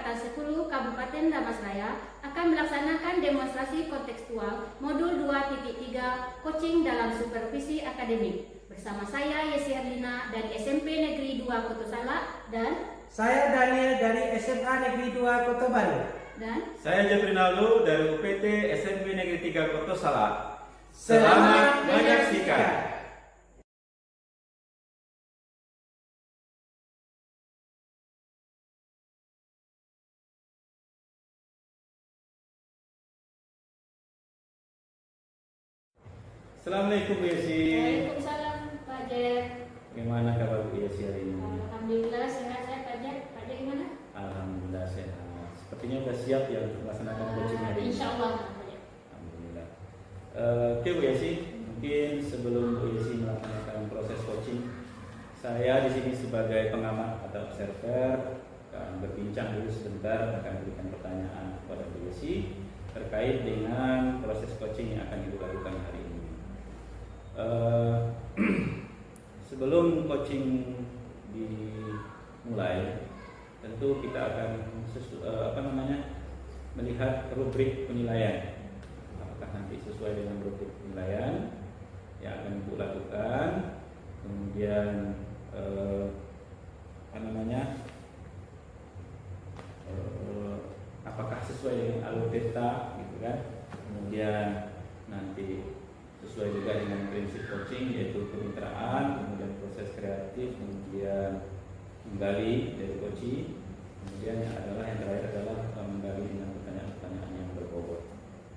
Angkatan 10 Kabupaten Damastraya akan melaksanakan demonstrasi kontekstual modul 2.3 coaching dalam supervisi akademik. Bersama saya Yesi Herlina dari SMP Negeri 2 Kota Salak dan saya Daniel dari SMA Negeri 2 Kota Baru. Dan saya Jeprinaldo dari UPT SMP Negeri 3 Kota Salak. Selamat menyaksikan. Assalamualaikum Bu Yesi. Waalaikumsalam Pak Jet. Bagaimana kabar Bu Yesi hari ini? Alhamdulillah sehat saya Pak Jet. Pak Jet gimana? Alhamdulillah sehat. Sepertinya sudah siap ya untuk melaksanakan coaching hari ini. Insya Allah Pak Jet. Alhamdulillah. Oke Bu Yesi, mungkin sebelum Bu Yesi melaksanakan proses coaching, saya di sini sebagai pengamat atau observer akan berbincang dulu sebentar, akan memberikan pertanyaan kepada Bu Yesi terkait dengan proses coaching yang akan Ibu lakukan hari ini. Sebelum coaching dimulai, tentu kita akan melihat rubrik penilaian. Apakah nanti sesuai dengan rubrik penilaian yang akan Ibu lakukan, kemudian apakah sesuai dengan alur data, gitu kan? Kemudian nanti sesuai juga dengan prinsip coaching, yaitu kemitraan, kemudian proses kreatif, kemudian menggali dari coaching, kemudian yang terakhir adalah menggali dengan pertanyaan-pertanyaan yang berbobot.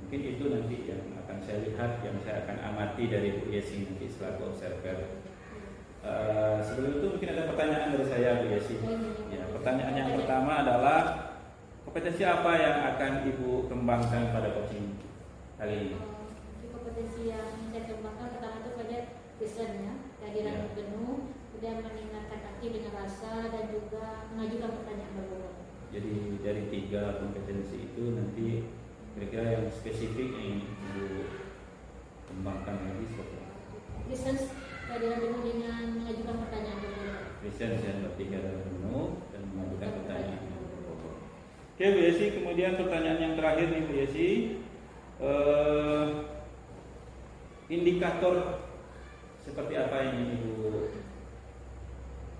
Mungkin itu nanti yang akan saya lihat, yang saya akan amati dari Bu Yesi nanti selaku observer. Sebelum itu mungkin ada pertanyaan dari saya Bu Yesi. Ya, pertanyaan yang pertama adalah kompetensi apa yang akan Ibu kembangkan pada coaching kali ini? Kompetensi yang saya kembangkan pertama itu pada listennya, kehadiran penuh, kemudian meningkatkan aktif dengan rasa dan juga mengajukan pertanyaan berbobot. Jadi dari 3 kompetensi itu nanti kira-kira yang spesifik yang Ibu kembangkan lagi seperti apa? Listen, kehadiran penuh dengan mengajukan pertanyaan berbobot. Listen yang berarti kehadiran penuh dan mengajukan pertanyaan yang berbobot. Oke Bu Yesi, kemudian pertanyaan yang terakhir nih Bu Yesi, indikator seperti apa yang Ibu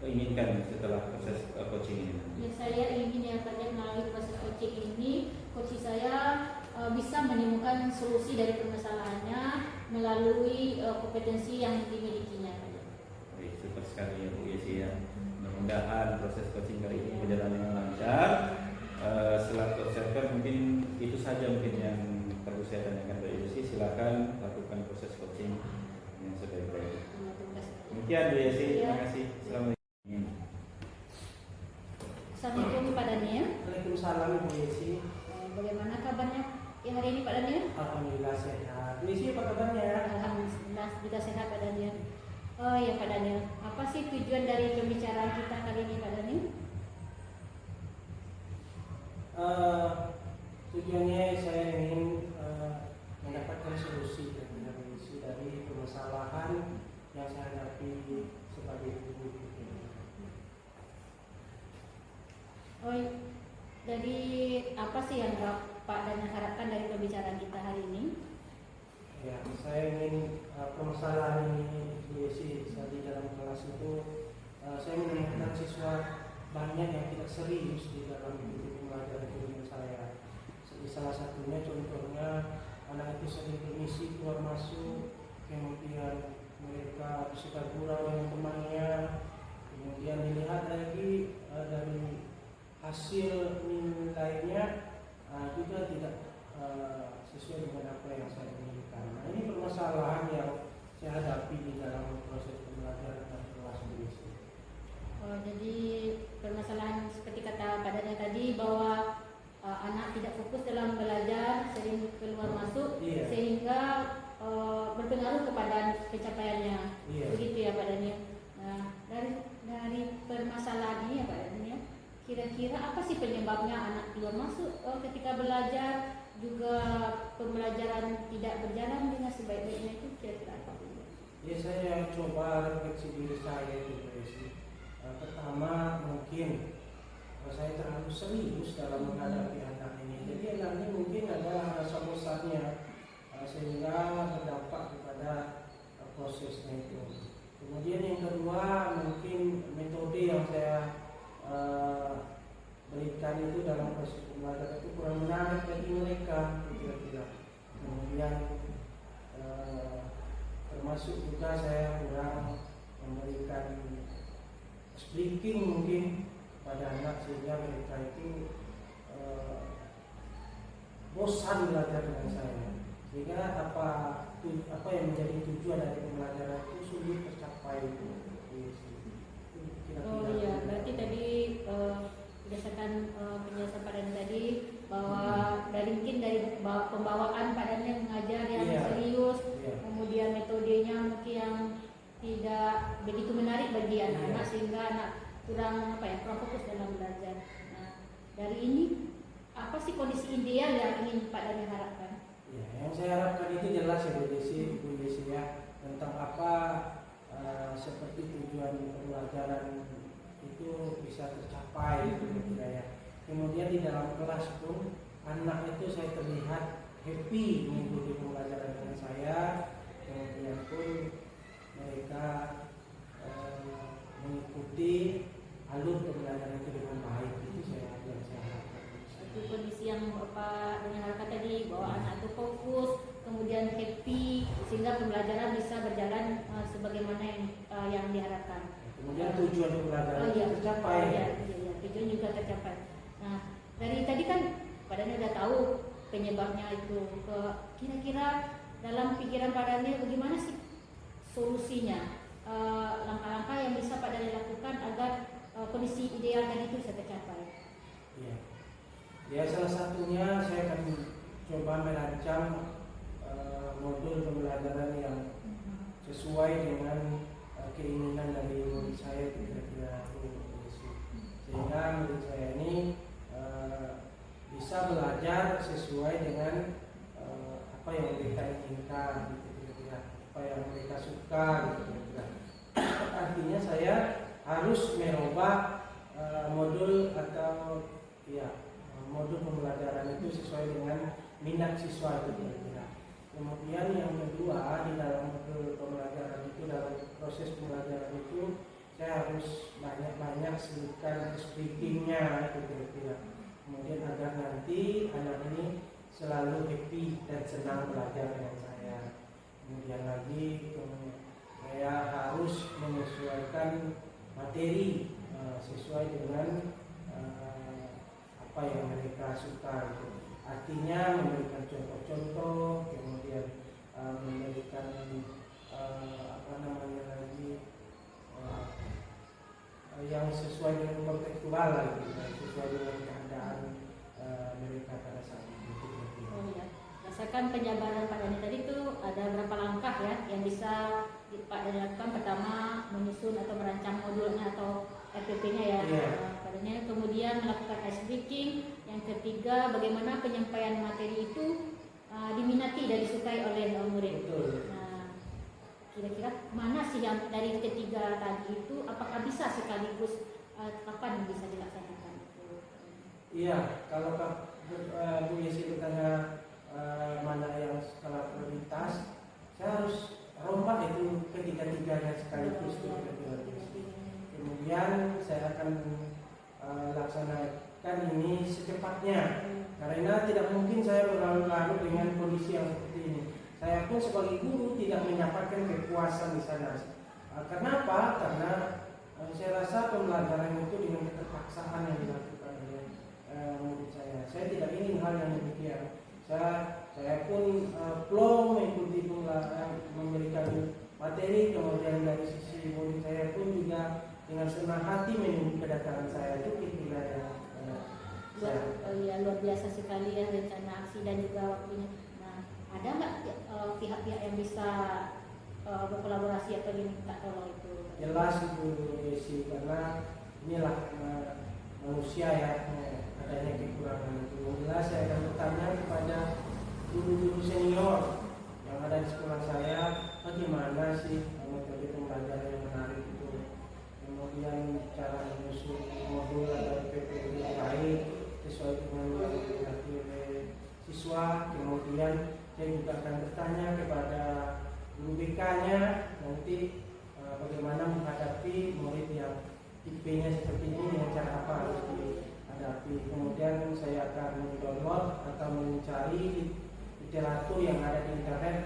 inginkan setelah proses coaching ini? Ya, saya ingin ya Pak Jet, melalui proses coaching ini, coach saya bisa menemukan solusi dari permasalahannya melalui kompetensi yang dimilikinya. Baik, super sekali ya Bu Yesi ya. Mudah-mudahan proses coaching kali ini berjalan dengan lancar. Selaku observer mungkin itu saja mungkin yang perlu saya tanyakan dari Bu Yesi. Silakan lakukan proses coaching yang sebaik-baiknya. Demikian Bu Yesi, terima kasih. Assalamualaikum Pak Daniel. Waalaikumsalam Bu Yesi. Bagaimana kabarnya hari ini Pak Daniel? Alhamdulillah sehat. Bu Yesi apa kabarnya? Alhamdulillah sudah sehat Pak Daniel. Oh ya Pak Daniel, apa sih tujuan dari pembicaraan kita kali ini Pak Daniel? Tujuannya saya ingin mendapatkan solusi dari permasalahan yang saya hadapi sebagai guru. Oh, dari apa sih yang Pak Daniel harapkan dari pembicaraan kita hari ini? Ya, saya ingin permasalahan ini Bu Yesi di dalam kelas itu saya menemukan siswa banyak yang tidak serius di dalam pembelajaran ilmu saya. Salah satunya contohnya anak itu sering bermisi keluar masuk, kemudian mereka suka gurau dengan temannya, kemudian dilihat lagi dari hasil nilainya juga tidak sesuai dengan apa yang saya inginkan. Nah, ini permasalahan yang saya hadapi di dalam proses pembelajaran dan kelas ini. Jadi permasalahan seperti kata Pak Daniel tadi bahwa anak tidak fokus dalam belajar, sering keluar masuk, sehingga berpengaruh kepada pencapaiannya. Begitu ya Pak Daniel. Nah, dari permasalahan ini ya Pak Daniel, kira-kira apa sih penyebabnya anak keluar masuk ketika belajar, juga pembelajaran tidak berjalan dengan sebaik-baiknya, itu kira-kira apa? Ya, saya coba refleksi diri saya itu. Pertama mungkin saya terlalu serius dalam menghadapi anak ini. Jadi anak ini mungkin ada rasa bosannya sehingga berdampak kepada prosesnya itu. Kemudian yang kedua, mungkin metode yang saya berikan itu dalam proses pembelajaran itu kurang menarik bagi mereka, kira-kira. Kemudian termasuk juga saya kurang memberikan speaking mungkin pada anak sehingga mereka itu bosan belajar dengan saya, sehingga apa yang menjadi tujuan dari pembelajaran itu sulit tercapai. Oh iya, berarti tadi berdasarkan penjelasan Pak Dani tadi bahwa mungkin dari pembawaan Pak Dani mengajar yang serius, kemudian metodenya mungkin yang tidak begitu menarik bagi anak-anak sehingga anak kurang fokus dalam belajar. Nah, dari ini apa sih kondisi ideal yang ingin Pak Dani harapkan? Ya, yang saya harapkan itu jelas ya Bu Desi ya, tentang apa seperti tujuan pembelajaran itu bisa tercapai kira-kira ya. Kemudian di dalam kelas pun anak itu saya terlihat happy mengikuti pembelajaran dengan saya. Kemudian pun mereka mengikuti alur pembelajaran itu dengan baik. Itu saya harapkan. Itu kondisi yang Bapak Dani harapkan tadi, bahwa anak itu fokus, kemudian happy, sehingga pembelajaran bisa berjalan sebagaimana yang diharapkan. Kemudian tujuan pembelajaran tercapai. Iya, tujuan juga tercapai. Nah, dari tadi kan Pak Dani udah tahu penyebabnya itu. Kira-kira dalam pikiran Pak Dani bagaimana sih solusinya? Langkah-langkah yang bisa Pak Dani lakukan agar kondisi ideal tadi itu bisa tercapai. Iya. Ya, salah satunya saya akan coba merancang modul pembelajaran yang sesuai dengan keinginan dari murid saya itu kira-kira, sehingga murid saya ini bisa belajar sesuai dengan apa yang mereka inginkan, kira-kira apa yang mereka suka, kira-kira. Artinya saya harus merubah modul atau modul pembelajaran itu sesuai dengan minat siswa itu kira-kira. Kemudian yang kedua, di dalam modul pembelajaran itu, dalam proses pembelajaran itu saya harus banyak-banyak selipkan speakingnya itu kira-kira. Kemudian agar nanti anak ini selalu happy dan senang belajar dengan saya. Kemudian lagi saya harus menyesuaikan materi sesuai dengan apa yang mereka suka itu. Artinya memberikan contoh-contoh, kemudian memberikan yang sesuai dengan kontekstual lagi, sesuai dengan keadaan mereka pada saat itu. Oh iya, berdasarkan penjabaran Pak Dani tadi itu ada berapa langkah ya yang bisa Pak Dani lakukan? Pertama, menyusun atau merancang modulnya atau RPP-nya ya. Kemudian melakukan ice breaking. Yang ketiga, bagaimana penyampaian materi itu diminati dan disukai oleh murid. Betul. Nah, kira-kira mana sih yang dari ketiga tadi itu, apakah bisa sekaligus kapan bisa dilaksanakan? Iya, kalau Bu Yesi bertanya mana yang skala prioritas, saya harus rombak itu ketiga-tiganya sekaligus. Kemudian saya akan laksanakan ini secepatnya, karena tidak mungkin saya berlarut-larut dengan kondisi yang seperti ini. Saya pun sebagai guru tidak mendapatkan kepuasan di sana. Kenapa? Karena saya rasa pembelajaran itu dengan keterpaksaan yang dilakukan oleh murid saya. Saya tidak ingin hal yang demikian. Saya pun plong mengikuti memberikan materi, kemudian dari sisi murid saya pun juga dengan senang hati menunggu kedatangan saya. Itu kira-kira luar biasa sekali ya rencana aksi dan juga waktunya. Nah, ada nggak pihak-pihak yang bisa berkolaborasi atau diminta tolong itu? Jelas itu Desi, karena inilah manusia ya, adanya kekurangan itu. Jelas saya akan bertanya kepada guru-guru senior yang ada di sekolah saya, bagaimana sih metode pembelajaran yang menarik itu, kemudian cara menyusun modul atau PPD siswa, kemudian saya juga akan bertanya kepada guru BK-nya nanti bagaimana menghadapi murid yang tipenya seperti ini, dengan cara apa harus dihadapi. Kemudian saya akan mendownload atau mencari literatur yang ada di internet,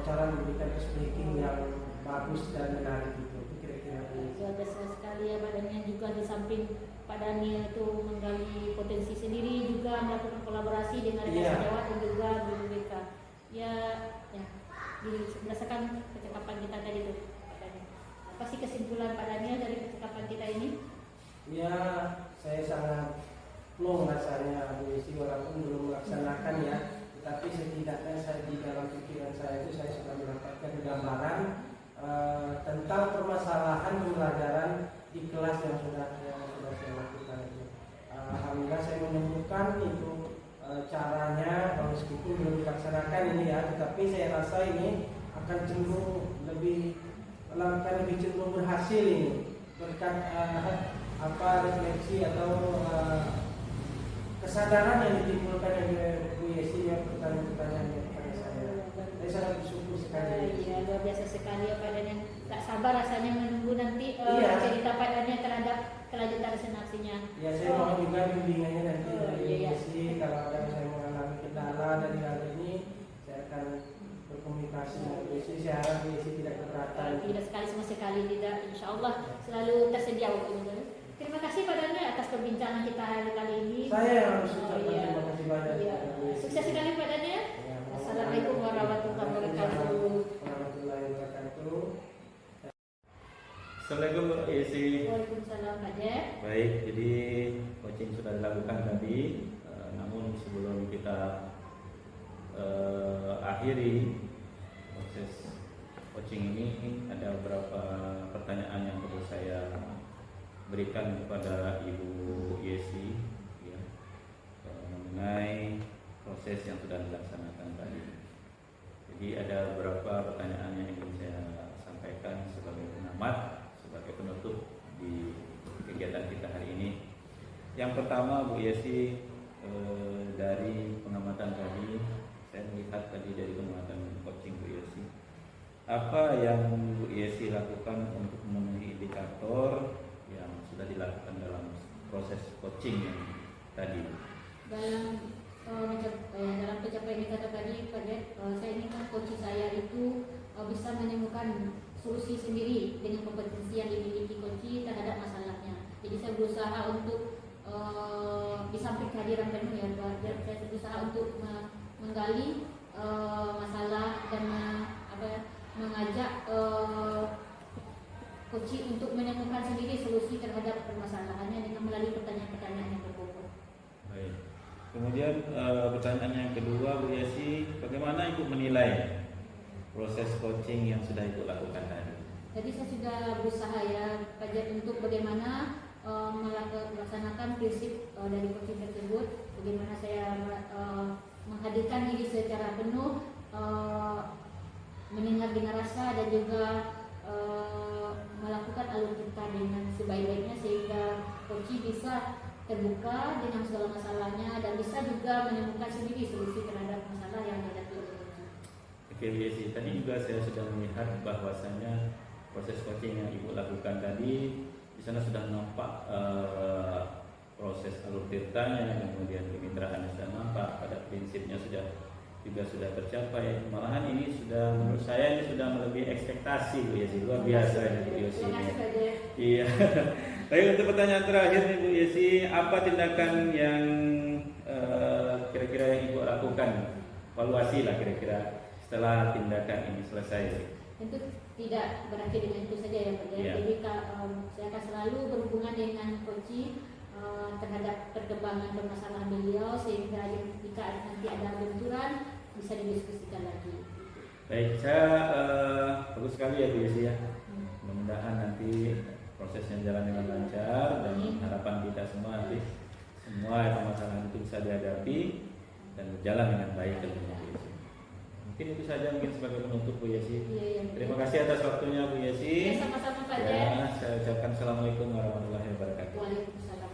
cara memberikan speaking yang bagus dan menarik itu kira-kira. Luar biasa sekali ya badannya, juga di samping Pak Daniel itu menggali potensi sendiri, juga melakukan kolaborasi dengan rekan sejawat dan juga guru BK. Ya, berdasarkan percakapan kita tadi itu, Pak Daniel. Apa sih kesimpulan Pak Daniel dari percakapan kita ini? Ya, saya sangat plong rasanya Bu Yesi, walaupun belum melaksanakan ya, tetapi setidaknya saya di dalam pikiran saya itu saya sudah mendapatkan gambaran tentang permasalahan pembelajaran di kelas yang sudah saya lakukan itu. Alhamdulillah saya menemukan itu caranya, meskipun belum dilaksanakan ini ya, tetapi saya rasa ini akan cenderung lebih cenderung berhasil ini berkat refleksi atau kesadaran yang ditimbulkan oleh Bu Yesi ya, pertanyaan-pertanyaan yang kepada saya. Saya sangat bersyukur sekali. Iya, luar biasa sekali ya Pak Daniel. Tak sabar rasanya menunggu nanti cerita Pak Daniel terhadap kelanjutan senasinya. Ya, saya mohon juga bimbingannya nanti dari Bu Iya. Yesi. Kalau ada saya mengalami kendala dari hal ini, saya akan berkomunikasi dengan Bu Yesi. Saya harap Bu Yesi tidak keberatan. Tidak sekali sama sekali, tidak. Insya Allah selalu tersedia waktunya. Terima kasih Pak Daniel atas perbincangan kita hari kali ini. Saya yang harus ucapkan iya. terima kasih banyak. Iya. kepada Bu Yesi. Sukses sekali Pak Daniel. Ya, Assalamualaikum warahmatullahi wabarakatuh. Warahmatullahi wabarakatuh. Assalamualaikum Bu Yesi. Waalaikumsalam Pak Daniel. Baik, jadi coaching sudah dilakukan tadi, namun sebelum kita akhiri proses coaching ini, ada beberapa pertanyaan yang perlu saya berikan kepada Ibu Yesi ya, mengenai proses yang sudah dilaksanakan tadi. Jadi ada beberapa pertanyaan yang ingin saya sampaikan sebagai penamat, sebagai penutup di kegiatan kita hari ini. Yang pertama Bu Yesi, dari pengamatan tadi, saya melihat tadi dari pengamatan coaching Bu Yesi, apa yang Bu Yesi lakukan untuk memenuhi indikator yang sudah dilakukan dalam proses coaching yang tadi? Dalam pencapaian indikator tadi Pak Daniel, saya inginkan coach saya itu bisa menemukan solusi sendiri dengan kompetensi yang dimiliki coach terhadap masalahnya. Jadi saya berusaha untuk di samping kehadiran penuh ya, saya berusaha untuk menggali masalah dan mengajak coach untuk menemukan sendiri solusi terhadap permasalahannya dengan melalui pertanyaan-pertanyaan yang berpokok. Baik. Kemudian pertanyaan yang kedua Bu Yesi, bagaimana Ibu menilai proses coaching yang sudah Ibu lakukan tadi? Jadi saya sudah berusaha ya Pak Jan untuk bagaimana melaksanakan prinsip dari coaching tersebut, bagaimana saya menghadirkan diri secara penuh, mendengar dengan rasa dan juga melakukan alur cerita dengan sebaik-baiknya sehingga coach bisa terbuka dengan segala masalahnya dan bisa juga menemukan sendiri solusi terhadap masalah yang dihadapi oleh coach. Oke Bu Yesi, tadi juga saya sudah melihat bahwasanya proses coaching yang Ibu lakukan tadi, di sana sudah nampak proses alur ceritanya, kemudian kemitraan sudah nampak, pada prinsipnya juga sudah tercapai. Malahan ini sudah, menurut saya ini sudah melebihi ekspektasi Bu Yesi, luar biasa ya Bu Yesi. Iya. Baik, untuk pertanyaan terakhir nih Bu Yesi, apa tindakan yang kira-kira yang Ibu lakukan, evaluasi lah kira-kira setelah tindakan ini selesai? Tentu tidak berakhir dengan itu saja ya Pak. Ya. Jadi saya akan selalu berhubungan dengan coach terhadap perkembangan permasalahan beliau sehingga jika nanti ada benturan bisa didiskusikan lagi. Baik, saya bagus sekali ya Bu Yesi ya. Mudah-mudahan nanti prosesnya jalan dengan lancar dan harapan kita semua nanti semua permasalahan itu bisa dihadapi dan berjalan dengan baik tentunya Bu Yesi. Mungkin itu saja mungkin sebagai penutup Bu Yesi. Iya. Terima kasih atas waktunya Bu Yesi. Ya, sama-sama Pak Ya, saya ucapkan assalamualaikum warahmatullahi wabarakatuh. Waalaikumsalam.